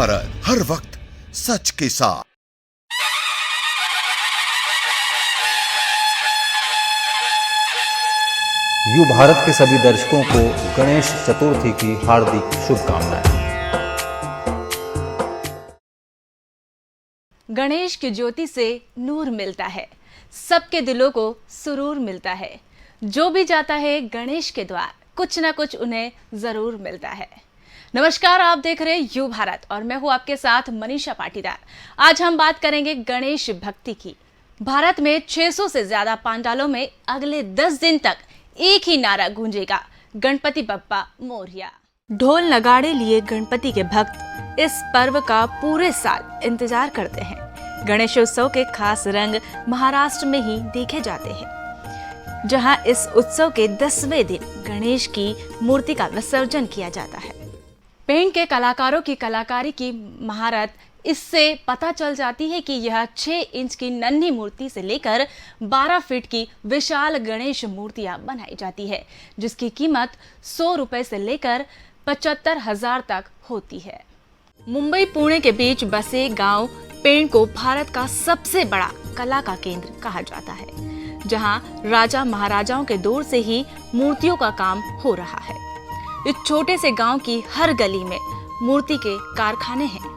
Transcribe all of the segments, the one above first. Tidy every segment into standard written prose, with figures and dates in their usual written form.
भारत, हर वक्त सच के साथ। यू भारत के सभी दर्शकों को गणेश चतुर्थी की हार्दिक शुभकामनाएं। गणेश की ज्योति से नूर मिलता है, सबके दिलों को सुरूर मिलता है। जो भी जाता है गणेश के द्वार, कुछ ना कुछ उन्हें जरूर मिलता है। नमस्कार, आप देख रहे हैं यू भारत और मैं हूं आपके साथ मनीषा पाटीदार। आज हम बात करेंगे गणेश भक्ति की। भारत में 600 से ज्यादा पंडालों में अगले 10 दिन तक एक ही नारा गूंजेगा, गणपति बप्पा मोरया। ढोल नगाड़े लिए गणपति के भक्त इस पर्व का पूरे साल इंतजार करते हैं। गणेशोत्सव के खास रंग महाराष्ट्र में ही देखे जाते हैं, जहां इस उत्सव के 10वें दिन गणेश की मूर्ति का विसर्जन किया जाता है। पेंट के कलाकारों की कलाकारी की महारत इससे पता चल जाती है कि यह 6 इंच की नन्ही मूर्ति से लेकर 12 फीट की विशाल गणेश मूर्तियां बनाई जाती है, जिसकी कीमत 100 रुपए से लेकर 75,000 तक होती है। मुंबई पुणे के बीच बसे गांव पेण को भारत का सबसे बड़ा कला का केंद्र कहा जाता है, जहां राजा महाराजाओं के दौर से ही मूर्तियों का काम हो रहा है। इस छोटे से गांव की हर गली में मूर्ति के कारखाने हैं।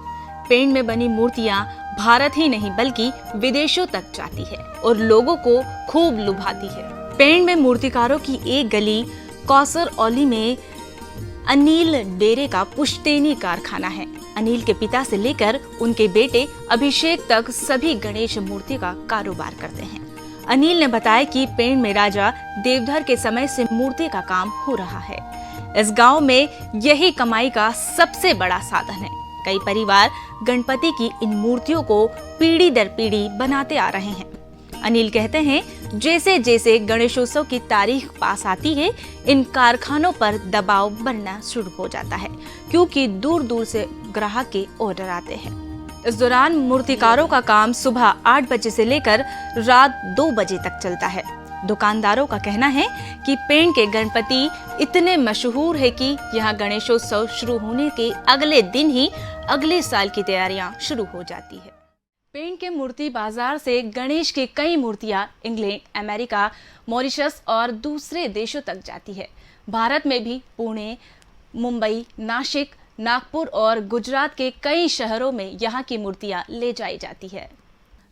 पेण में बनी मूर्तियां भारत ही नहीं बल्कि विदेशों तक जाती है और लोगों को खूब लुभाती है। पेण में मूर्तिकारों की एक गली कौसर औली में अनिल डेरे का पुश्तैनी कारखाना है। अनिल के पिता से लेकर उनके बेटे अभिषेक तक सभी गणेश मूर्ति का कारोबार करते हैं। अनिल ने बताया कि पेण में राजा देवधर के समय से मूर्ति का काम हो रहा है। इस गांव में यही कमाई का सबसे बड़ा साधन है। कई परिवार गणपति की इन मूर्तियों को पीढ़ी दर पीढ़ी बनाते आ रहे हैं। अनिल कहते हैं, जैसे जैसे गणेशोत्सव की तारीख पास आती है, इन कारखानों पर दबाव बनना शुरू हो जाता है, क्योंकि दूर दूर से ग्राहक के ऑर्डर आते हैं। इस दौरान मूर्तिकारों का काम सुबह 8 बजे से लेकर रात 2 बजे तक चलता है। दुकानदारों का कहना है कि पेण के गणपति इतने मशहूर है कि यहाँ गणेशोत्सव शुरू होने के अगले दिन ही अगले साल की तैयारियां शुरू हो जाती है। पेण के मूर्ति बाजार से गणेश की कई मूर्तियां इंग्लैंड, अमेरिका, मॉरिशस और दूसरे देशों तक जाती है। भारत में भी पुणे, मुंबई, नासिक, नागपुर और गुजरात के कई शहरों में यहाँ की मूर्तियां ले जाई जाती है।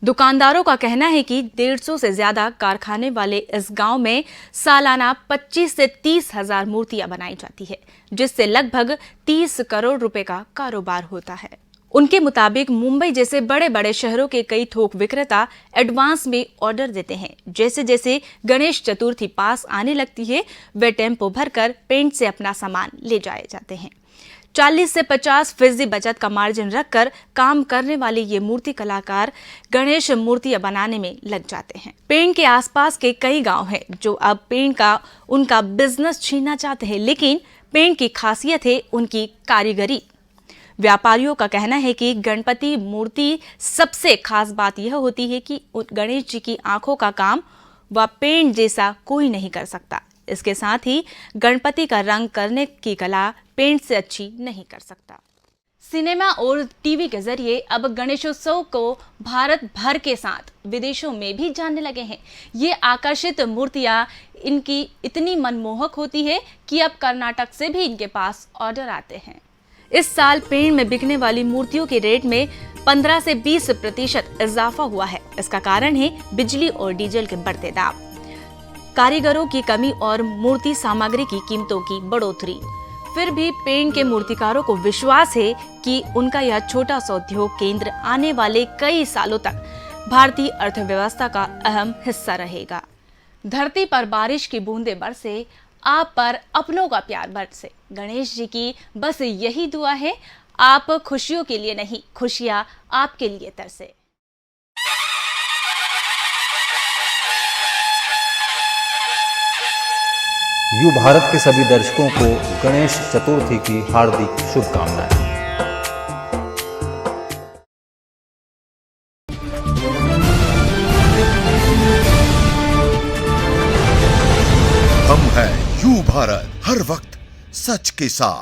दुकानदारों का कहना है कि 150 से ज्यादा कारखाने वाले इस गांव में सालाना 25 से 30,000 मूर्तियां बनाई जाती है, जिससे लगभग 30 करोड़ रुपए का कारोबार होता है। उनके मुताबिक मुंबई जैसे बड़े बड़े शहरों के कई थोक विक्रेता एडवांस में ऑर्डर देते हैं। जैसे जैसे गणेश चतुर्थी पास आने लगती है, वे टेम्पो भरकर पेण से अपना सामान ले जाए जाते हैं। 40 से 50% बचत का मार्जिन रखकर काम करने वाले ये मूर्ति कलाकार गणेश मूर्तियां बनाने में लग जाते हैं। पेण के आसपास के कई गांव हैं जो अब पेण का उनका बिजनेस छीनना चाहते हैं, लेकिन पेण की खासियत है उनकी कारीगरी। व्यापारियों का कहना है कि गणपति मूर्ति सबसे खास बात यह होती है कि गणेश जी की आंखों का काम व पेण जैसा कोई नहीं कर सकता। इसके साथ ही गणपति का रंग करने की कला पेंट से अच्छी नहीं कर सकता। सिनेमा और टीवी के जरिए अब गणेशोत्सव को भारत भर के साथ विदेशों में भी जानने लगे हैं। ये आकर्षित मूर्तियां इनकी इतनी मनमोहक होती है कि अब कर्नाटक से भी इनके पास ऑर्डर आते हैं। इस साल पेण में बिकने वाली मूर्तियों के रेट में 15 से 20% इजाफा हुआ है। इसका कारण है बिजली और डीजल के बढ़ते दाम, कारीगरों की कमी और मूर्ति सामग्री की कीमतों की बढ़ोतरी। फिर भी पेण के मूर्तिकारों को विश्वास है कि उनका यह छोटा सा उद्योग केंद्र आने वाले कई सालों तक भारतीय अर्थव्यवस्था का अहम हिस्सा रहेगा। धरती पर बारिश की बूंदें बरसे, आप पर अपनों का प्यार बरसे। गणेश जी की बस यही दुआ है, आप खुशियों के लिए नहीं, खुशियां आपके लिए तरसे। यू भारत के सभी दर्शकों को गणेश चतुर्थी की हार्दिक शुभकामनाएं। हम हैं यू भारत, हर वक्त सच के साथ।